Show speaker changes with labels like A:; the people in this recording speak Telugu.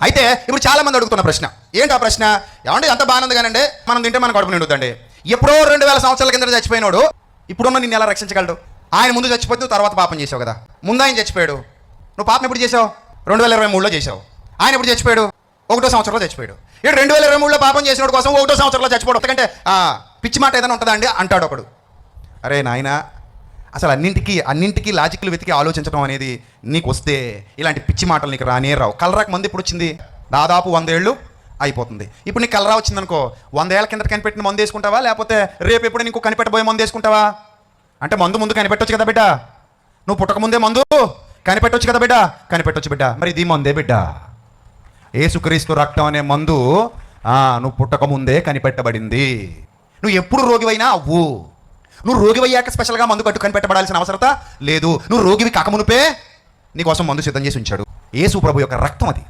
A: అయితే ఇప్పుడు చాలా మంది అడుగుతున్న ప్రశ్న ఏంటి ఆ ప్రశ్న? ఏమంటే ఎంత బాగుంది కానండి, మనం తింటే మన కడుపు నిండుద్దండి. ఎప్పుడో 2000 సంవత్సరాల కింద చచ్చిపోయినాడు ఇప్పుడున్న నిన్ను ఎలా రక్షించగలడు? ఆయన ముందు చచ్చిపోతే నువ్వు తర్వాత పాపం చేసావు కదా. ముందు ఆయన చచ్చిపోయాడు, నువ్వు పాపం ఎప్పుడు చేసావు? 2023లో చేసావు. ఆయన ఎప్పుడు చచ్చిపోయాడు? 1వ సంవత్సరంలో చచ్చిపోయాడు. ఇటు 2023లో పాపం చేసినోడు కోసం 1వ సంవత్సరంలో చచ్చిపోవడం ఎందుకంటే పిచ్చి మాట ఏదైనా ఉంటుందా అండి అంటాడు ఒకడు. అరే నాయన, అసలు అన్నింటికి లాజిక్లు వెతికి ఆలోచించడం అనేది నీకు వస్తే ఇలాంటి పిచ్చి మాటలు నీకు రానే రావు. కలరాకు మంది ఇప్పుడు వచ్చింది, దాదాపు 100 ఏళ్ళు అయిపోతుంది. ఇప్పుడు నీకు కలరా వచ్చిందనుకో, 100 ఏళ్ళ కింద కనిపెట్టిన మందు వేసుకుంటావా, లేకపోతే రేపు ఎప్పుడు నీకు కనిపెట్టబోయే మందు వేసుకుంటావా? అంటే ముందు కనిపెట్టొచ్చు కదా బిడ్డ. నువ్వు పుట్టకముందే మందు కనిపెట్టొచ్చు కదా బిడ్డ, కనిపెట్టొచ్చు బిడ్డ. మరి ఇది మందే బిడ్డ. యేసుక్రీస్తు రక్తం అనే మందు నువ్వు పుట్టకముందే కనిపెట్టబడింది. నువ్వు ఎప్పుడు రోగివైనా అవ్వు. నువ్వు రోగివయ్యాక స్పెషల్గా మందు కనిపెట్టబడాల్సిన అవసరత లేదు. నువ్వు రోగివి కాకమునుపే నీకోసం మందు సిద్ధం చేసి ఉంచాడు. యేసు ప్రభు యొక్క రక్తం అది.